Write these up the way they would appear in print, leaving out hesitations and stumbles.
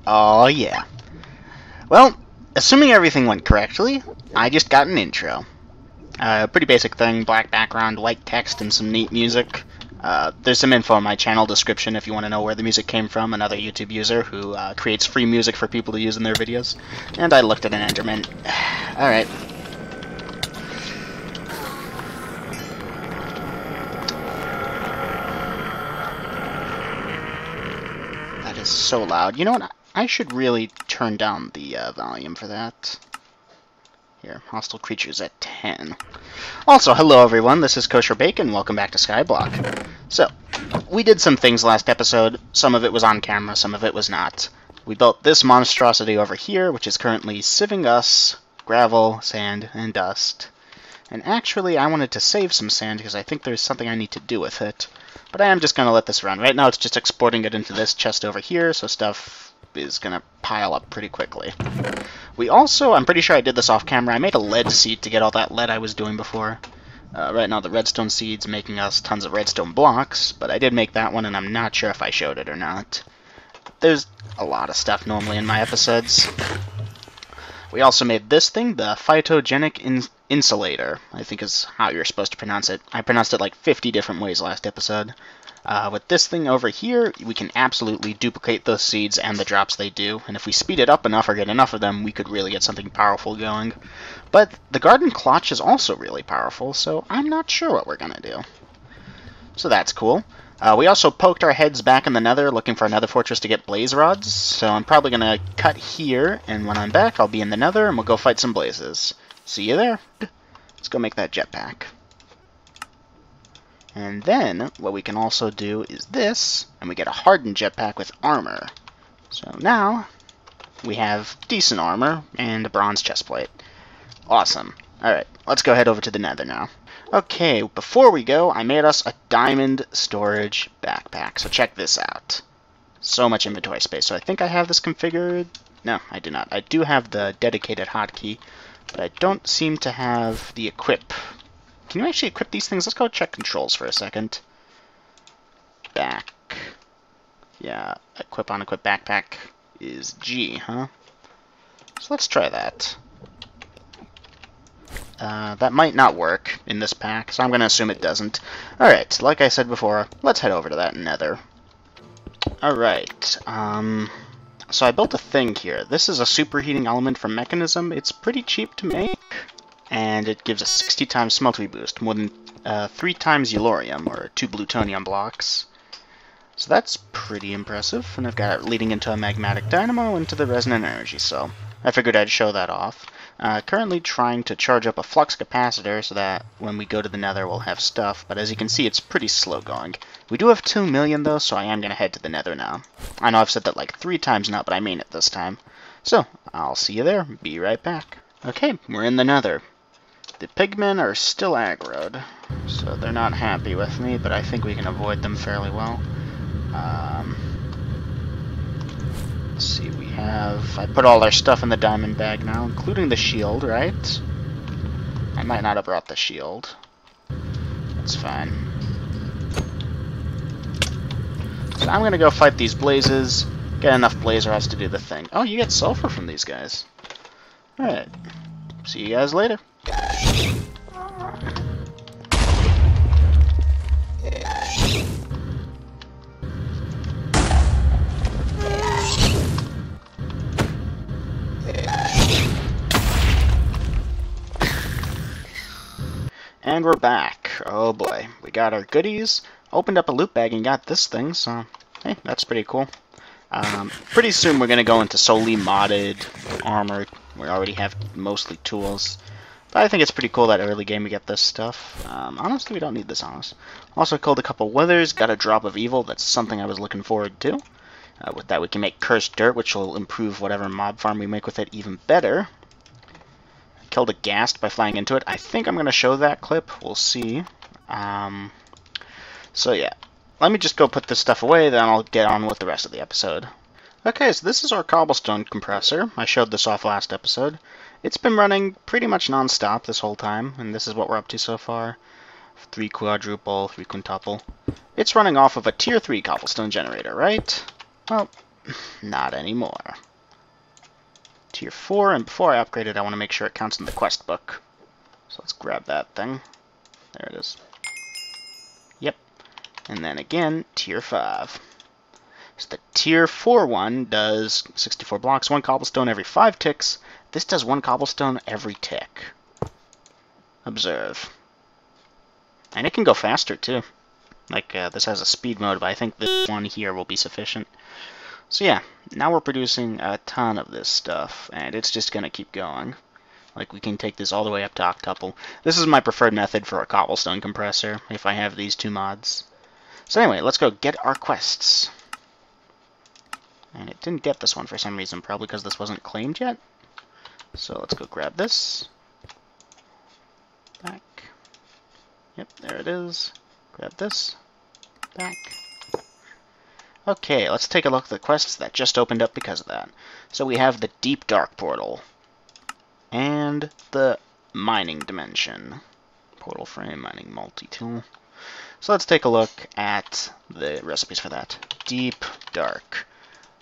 Oh yeah. Well, assuming everything went correctly, I just got an intro. Pretty basic thing, black background, white text, and some neat music. There's some info in my channel description if you want to know where the music came from, another YouTube user who creates free music for people to use in their videos. And I looked at an Enderman. Alright. That is so loud. You know what? I should really turn down the volume for that. Here, hostile creatures at 10. Also, hello everyone, this is Kosher Bacon, welcome back to Skyblock. So, we did some things last episode, some of it was on camera, some of it was not. We built this monstrosity over here, which is currently sieving us gravel, sand, and dust. And actually, I wanted to save some sand because I think there's something I need to do with it. But I am just going to let this run. Right now it's just exporting it into this chest over here, so stuff is going to pile up pretty quickly. We also, I'm pretty sure I did this off camera, I made a lead seed to get all that lead I was doing before. Right now the redstone seed's making us tons of redstone blocks, but I did make that one and I'm not sure if I showed it or not. There's a lot of stuff normally in my episodes. We also made this thing, the phytogenic insulator, I think is how you're supposed to pronounce it. I pronounced it like 50 different ways last episode. With this thing over here, we can absolutely duplicate those seeds and the drops they do, and if we speed it up enough or get enough of them, we could really get something powerful going. But the garden clutch is also really powerful, so I'm not sure what we're going to do. So that's cool. We also poked our heads back in the Nether looking for another fortress to get blaze rods, so I'm probably going to cut here, and when I'm back I'll be in the Nether and we'll go fight some blazes. See you there. Let's go make that jetpack. And then, what we can also do is this, and we get a hardened jetpack with armor. So now, we have decent armor and a bronze chestplate. Awesome. Alright, let's go head over to the Nether now. Okay, before we go, I made us a diamond storage backpack, so check this out. So much inventory space, so I think I have this configured. No, I do not. I do have the dedicated hotkey, but I don't seem to have the equip. Can you actually equip these things? Let's go check controls for a second. Back. Yeah, equip on equip backpack is G, huh? So let's try that. That might not work in this pack, so I'm going to assume it doesn't. Alright, like I said before, let's head over to that Nether. Alright, so I built a thing here. This is a superheating element from Mechanism. It's pretty cheap to make, and it gives a 60 times smeltery boost, more than 3 times Yellorium, or 2 plutonium blocks. So that's pretty impressive, and I've got it leading into a magmatic dynamo into the resonant energy cell. I figured I'd show that off. Currently trying to charge up a flux capacitor so that when we go to the Nether we'll have stuff, but as you can see it's pretty slow going. We do have 2 million though, so I am going to head to the Nether now. I know I've said that like 3 times now, but I mean it this time. So, I'll see you there. Be right back. Okay, we're in the Nether. The pigmen are still aggroed, so they're not happy with me, but I think we can avoid them fairly well. Let's see, I put all our stuff in the diamond bag now, including the shield, right? I might not have brought the shield. That's fine. So I'm gonna go fight these blazes, get enough blaze rods to do the thing. Oh, you get sulfur from these guys. Alright. See you guys later. And we're back. Oh boy, we got our goodies, opened up a loot bag and got this thing, so hey, that's pretty cool. Pretty soon we're going to go into solely modded armor. We already have mostly tools, but I think it's pretty cool that early game we get this stuff. Honestly, we don't need this on us. Also killed a couple withers, got a drop of evil, that's something I was looking forward to. With that we can make cursed dirt, which will improve whatever mob farm we make with it even better. Killed a ghast by flying into it. I think I'm going to show that clip. We'll see. So yeah, let me just go put this stuff away, then I'll get on with the rest of the episode. Okay, so this is our cobblestone compressor. I showed this off last episode. It's been running pretty much non-stop this whole time, and this is what we're up to so far. 3 quadruple, 3 quintuple. It's running off of a tier 3 cobblestone generator, right? Well, Not anymore. Tier 4, and before I upgrade it, I want to make sure it counts in the quest book. So let's grab that thing. There it is. Yep. And then again, Tier 5. So the Tier 4 one does 64 blocks, 1 cobblestone every 5 ticks. This does 1 cobblestone every tick. Observe. And it can go faster, too. Like, this has a speed mode, but I think this one here will be sufficient. So yeah, now we're producing a ton of this stuff, and it's just going to keep going. Like, we can take this all the way up to octuple. This is my preferred method for a cobblestone compressor, if I have these 2 mods. So anyway, let's go get our quests. And it didn't get this one for some reason, probably because this wasn't claimed yet. So let's go grab this. Back. Yep, there it is. Grab this. Back. Okay, let's take a look at the quests that just opened up because of that. So we have the Deep Dark Portal. And the Mining Dimension. Portal Frame, Mining Multi-Tool. So let's take a look at the recipes for that. Deep Dark.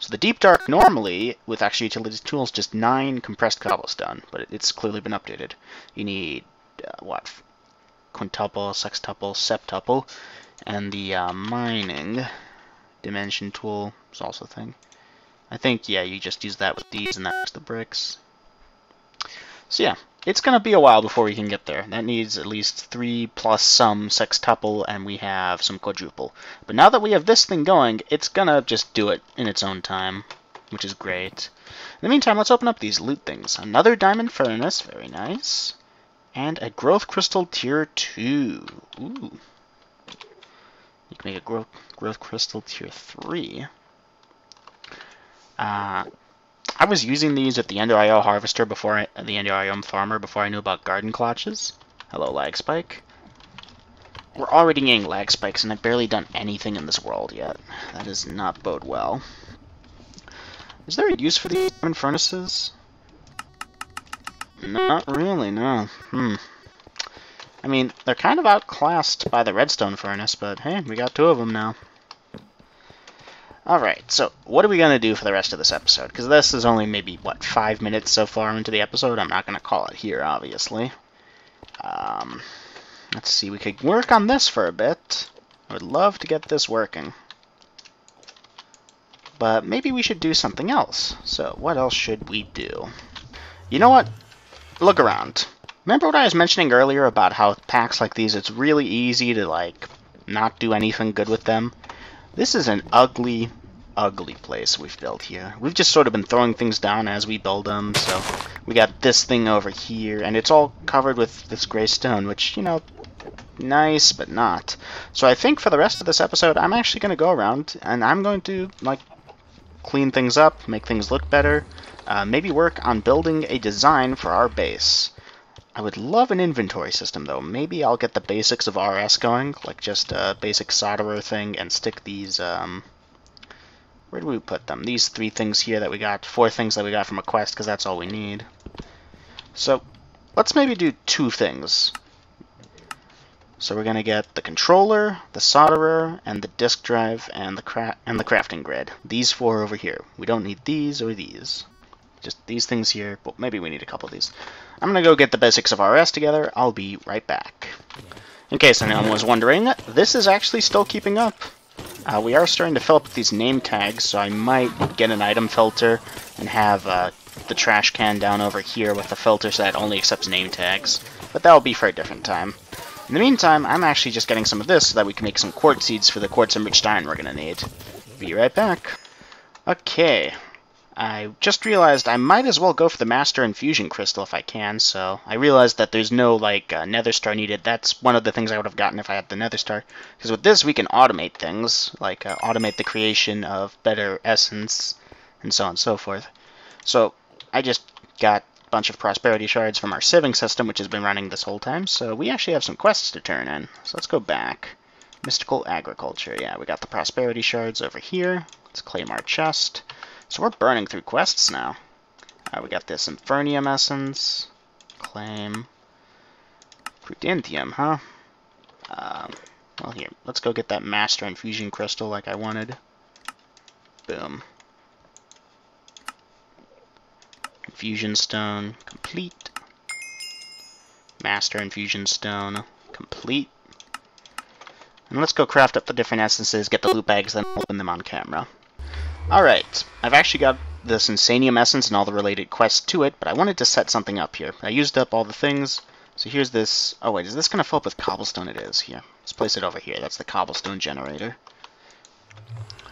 So the Deep Dark normally, with Extra Utility Tools, just 9 compressed cobblestone, but it's clearly been updated. You need, what, quintuple, sextuple, septuple, and the Mining Dimension tool is also a thing. I think, yeah, you just use that with these, and that's the bricks. So yeah, it's going to be a while before we can get there. That needs at least 3 plus some sextuple, and we have some quadruple. But now that we have this thing going, it's going to just do it in its own time, which is great. In the meantime, let's open up these loot things. Another diamond furnace, very nice. And a growth crystal tier 2. Ooh. You can make a growth crystal tier 3. I was using these at the Ender.io harvester the Ender.io farmer before I knew about garden clutches. Hello, lag spike. We're already getting lag spikes, and I've barely done anything in this world yet. That does not bode well. Is there a use for these diamond furnaces? Not really, no. I mean, they're kind of outclassed by the redstone furnace, but hey, we got 2 of them now. Alright, so what are we going to do for the rest of this episode? Because this is only maybe, what, 5 minutes so far into the episode. I'm not going to call it here, obviously. Let's see, we could work on this for a bit. I would love to get this working. But maybe we should do something else. So what else should we do? You know what? Look around. Remember what I was mentioning earlier about how packs like these, it's really easy to, like, not do anything good with them? This is an ugly, ugly place we've built here. We've just sort of been throwing things down as we build them, so we got this thing over here, and it's all covered with this gray stone, which, you know, nice, but not. So I think for the rest of this episode, I'm actually going to go around, and I'm going to, like, clean things up, make things look better, maybe work on building a design for our base. I would love an inventory system, though. Maybe I'll get the basics of RS going, like just a basic solderer thing, and stick these, where do we put them? These 3 things here that we got, 4 things that we got from a quest, because that's all we need. So, let's maybe do 2 things. So we're going to get the controller, the solderer, and the disk drive, and the crafting grid. These 4 over here. We don't need these or these. Just these things here, but maybe we need a couple of these. I'm going to go get the basics of RS together. I'll be right back. In case anyone was wondering, this is actually still keeping up. We are starting to fill up with these name tags, so I might get an item filter and have the trash can down over here with the filter so that it only accepts name tags. But that'll be for a different time. In the meantime, I'm actually just getting some of this so that we can make some quartz seeds for the quartz-enriched iron we're going to need. Be right back. Okay. I just realized I might as well go for the Master Infusion Crystal if I can, so I realized that there's no, like, Nether Star needed. That's one of the things I would have gotten if I had the Nether Star. Because with this, we can automate things, like automate the creation of better essence, and so on and so forth. So, I just got a bunch of prosperity shards from our sieving system, which has been running this whole time, so we actually have some quests to turn in. So let's go back. Mystical Agriculture, yeah, we got the prosperity shards over here. Let's claim our chest. So we're burning through quests now. We got this Infernium Essence. Claim. Prudentium, huh? Well, here. Let's go get that Master Infusion Crystal like I wanted. Boom. Infusion stone, complete. Master infusion stone, complete. And let's go craft up the different essences, get the loot bags, then open them on camera. Alright, I've actually got this Insanium essence and all the related quests to it, but I wanted to set something up here. I used up all the things, so here's this... Oh wait, is this going to fill up with cobblestone? It is, here. Let's place it over here. That's the cobblestone generator.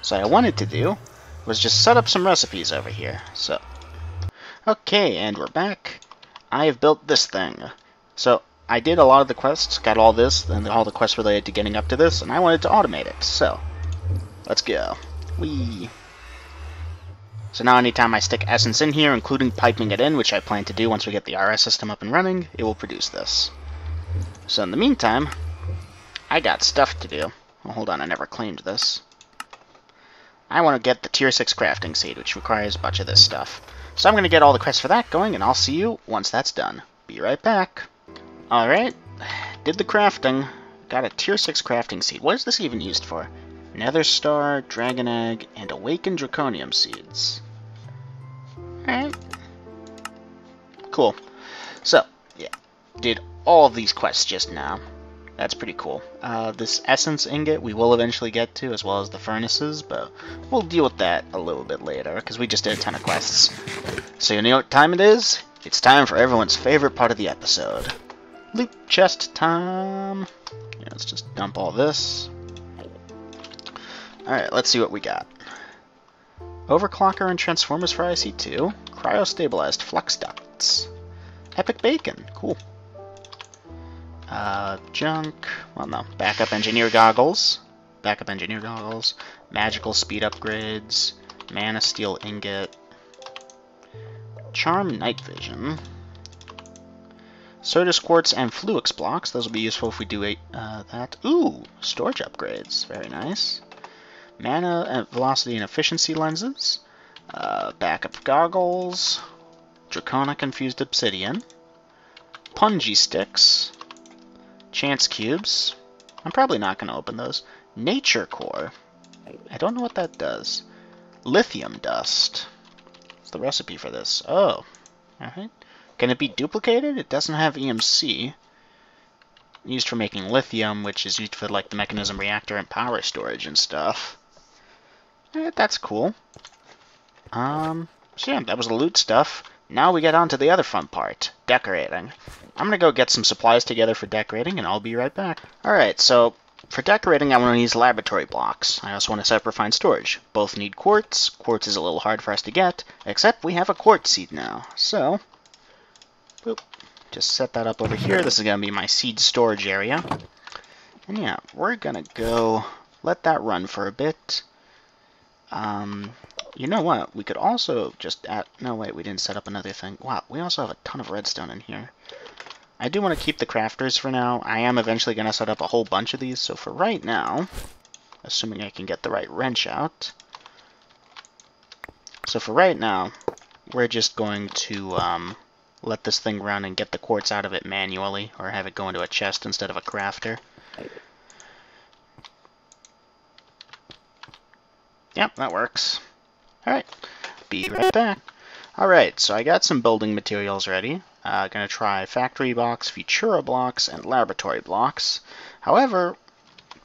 So what I wanted to do was just set up some recipes over here. So, okay, and we're back. I have built this thing. So, I did a lot of the quests, got all this, and all the quests related to getting up to this, and I wanted to automate it. So, let's go. Whee! So now anytime I stick essence in here, including piping it in, which I plan to do once we get the RS system up and running, it will produce this. So in the meantime, I got stuff to do. Well, hold on, I never claimed this. I want to get the tier 6 crafting seed, which requires a bunch of this stuff. So I'm going to get all the quests for that going, and I'll see you once that's done. Be right back. Alright, did the crafting. Got a tier 6 crafting seed. What is this even used for? Nether Star, Dragon Egg, and Awakened Draconium Seeds. Alright. Cool. So, yeah. Did all of these quests just now. That's pretty cool. This Essence Ingot we will eventually get to, as well as the Furnaces, but we'll deal with that a little bit later, because we just did a ton of quests. So you know what time it is? It's time for everyone's favorite part of the episode. Loot chest time! Yeah, let's just dump all this. Alright, let's see what we got. Overclocker and Transformers for IC2. Cryo-stabilized flux ducts. Epic bacon. Cool. Junk. Well, no. Backup engineer goggles. Backup engineer goggles. Magical speed upgrades. Mana steel ingot. Charm night vision. Certus quartz and Fluix blocks. Those will be useful if we do that. Ooh! Storage upgrades. Very nice. Mana and velocity and efficiency lenses. Backup goggles. Draconic infused obsidian. Punji sticks. Chance cubes. I'm probably not going to open those. Nature core. I don't know what that does. Lithium dust. What's the recipe for this? Oh. Alright. Can it be duplicated? It doesn't have EMC. Used for making lithium, which is used for like the mechanism reactor and power storage and stuff. That's cool. So yeah, that was the loot stuff. Now we get on to the other fun part, decorating. I'm gonna go get some supplies together for decorating, and I'll be right back. Alright, so for decorating, I want to use laboratory blocks. I also want to set up refined storage. Both need quartz. Quartz is a little hard for us to get, except we have a quartz seed now. So, boop, just set that up over here. This is gonna be my seed storage area. And yeah, we're gonna go let that run for a bit. You know what? We could also just add... No, wait, we didn't set up another thing. Wow, we also have a ton of redstone in here. I do want to keep the crafters for now. I am eventually going to set up a whole bunch of these, so for right now, assuming I can get the right wrench out. So for right now, we're just going to let this thing run and get the quartz out of it manually, or have it go into a chest instead of a crafter. Yep, that works. Alright, be right back. Alright, so I got some building materials ready. Gonna try factory blocks, Futura blocks, and laboratory blocks. However,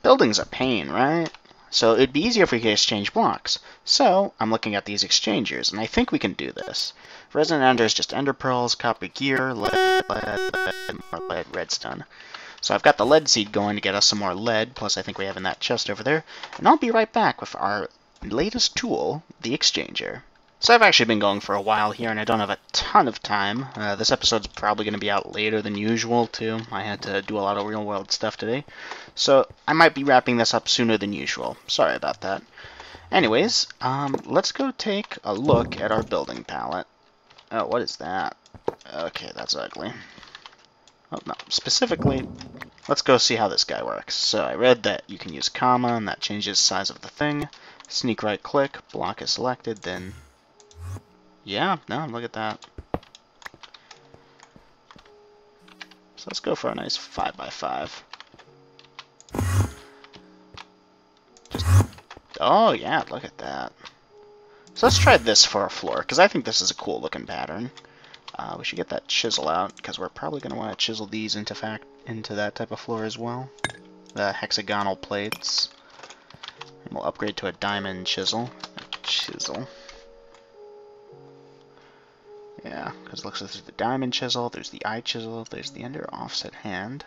building's a pain, right? So it'd be easier if we could exchange blocks. So I'm looking at these exchangers, and I think we can do this. Resident Ender is just ender pearls, copper gear, lead, more lead, redstone. So I've got the lead seed going to get us some more lead, plus I think we have in that chest over there. And I'll be right back with our latest tool, the exchanger. So I've actually been going for a while here, and I don't have a ton of time. This episode's probably going to be out later than usual, too. I had to do a lot of real-world stuff today. So I might be wrapping this up sooner than usual. Sorry about that. Anyways, let's go take a look at our building palette. Oh, what is that? Okay, that's ugly. Oh, no, specifically, let's go see how this guy works. So I read that you can use comma, and that changes the size of the thing. Sneak right click, block is selected, then... Yeah, no, look at that. So let's go for a nice 5x5. Just, oh yeah, look at that. So let's try this for our floor, because I think this is a cool looking pattern. We should get that chisel out, because we're probably going to want to chisel these into that type of floor as well. The hexagonal plates. And we'll upgrade to a diamond chisel. Yeah, because it looks like there's the diamond chisel, there's the eye chisel, there's the ender offset hand.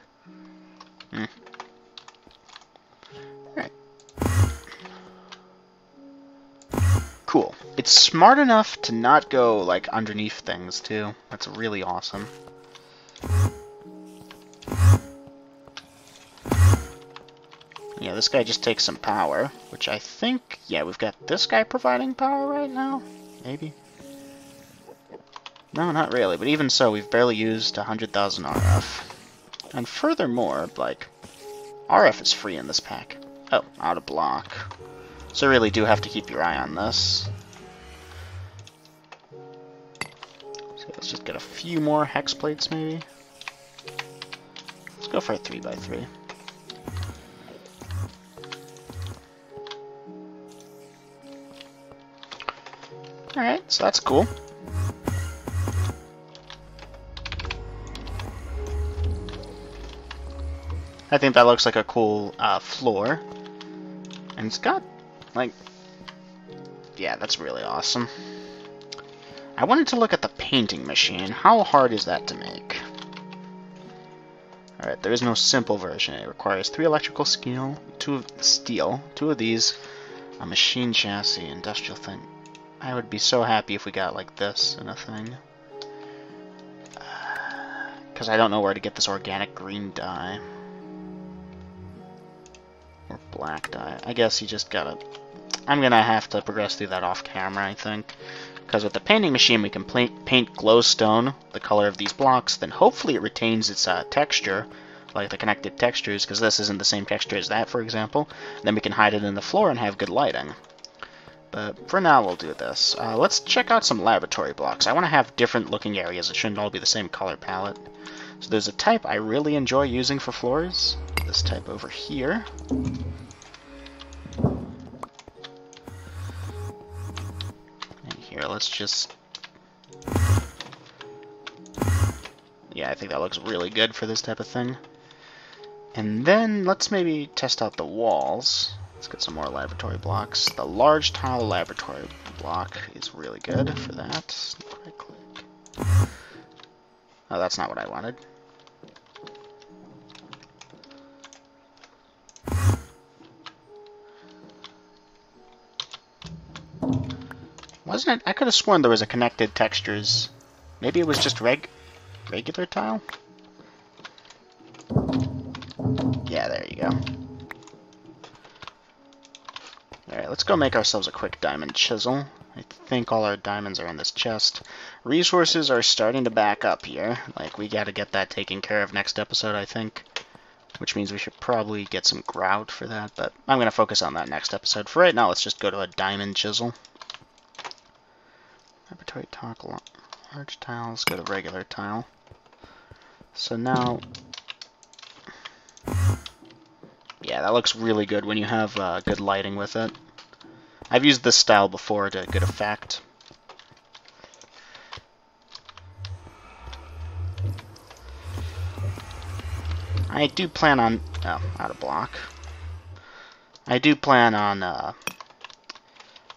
Alright. Cool. It's smart enough to not go, like, underneath things, too. That's really awesome. Yeah, this guy just takes some power, which I think, yeah, we've got this guy providing power right now? Maybe? No, not really, but even so, we've barely used 100,000 RF. And furthermore, like, RF is free in this pack. Oh, out of block. So you really do have to keep your eye on this. So let's just get a few more hex plates, maybe. Let's go for a 3x3. Alright, so that's cool. I think that looks like a cool floor. And it's got, like, yeah, that's really awesome. I wanted to look at the painting machine. How hard is that to make? Alright, there is no simple version. It requires 3 electrical steel, 2 of these, a machine chassis, industrial thing. I would be so happy if we got like this in a thing. Because I don't know where to get this organic green dye. Or black dye. I guess you just gotta... I'm gonna have to progress through that off camera, I think. Because with the painting machine we can paint glowstone, the color of these blocks, then hopefully it retains its texture, like the connected textures, because this isn't the same texture as that, for example. Then we can hide it in the floor and have good lighting. But for now, we'll do this. Let's check out some laboratory blocks. I want to have different looking areas. It shouldn't all be the same color palette. So there's a type I really enjoy using for floors. This type over here. And here, let's just... Yeah, I think that looks really good for this type of thing. And then, let's maybe test out the walls. Let's get some more laboratory blocks. The large tile laboratory block is really good for that. Right click. Oh, that's not what I wanted. Wasn't it? I could have sworn there was a connected textures. Maybe it was just regular tile? Yeah, there you go. Alright, let's go make ourselves a quick diamond chisel. I think all our diamonds are in this chest. Resources are starting to back up here. Like, we gotta get that taken care of next episode, I think. Which means we should probably get some grout for that, but I'm gonna focus on that next episode. For right now, let's just go to a diamond chisel. Laboratory talk, large tiles, go to regular tile. So now... Yeah, that looks really good when you have good lighting with it. I've used this style before to good effect. I do plan on... Oh, out of block. I do plan on...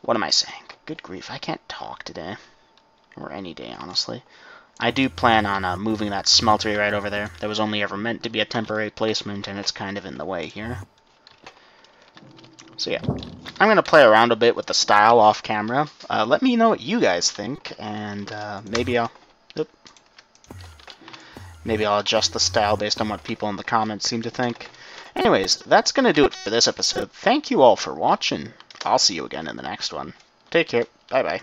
what am I saying? Good grief, I can't talk today. Or any day, honestly. I do plan on moving that smeltery right over there. That was only ever meant to be a temporary placement, and it's kind of in the way here. So yeah, I'm going to play around a bit with the style off camera. Let me know what you guys think, and maybe I'll adjust the style based on what people in the comments seem to think. Anyways, that's going to do it for this episode. Thank you all for watching. I'll see you again in the next one. Take care. Bye-bye.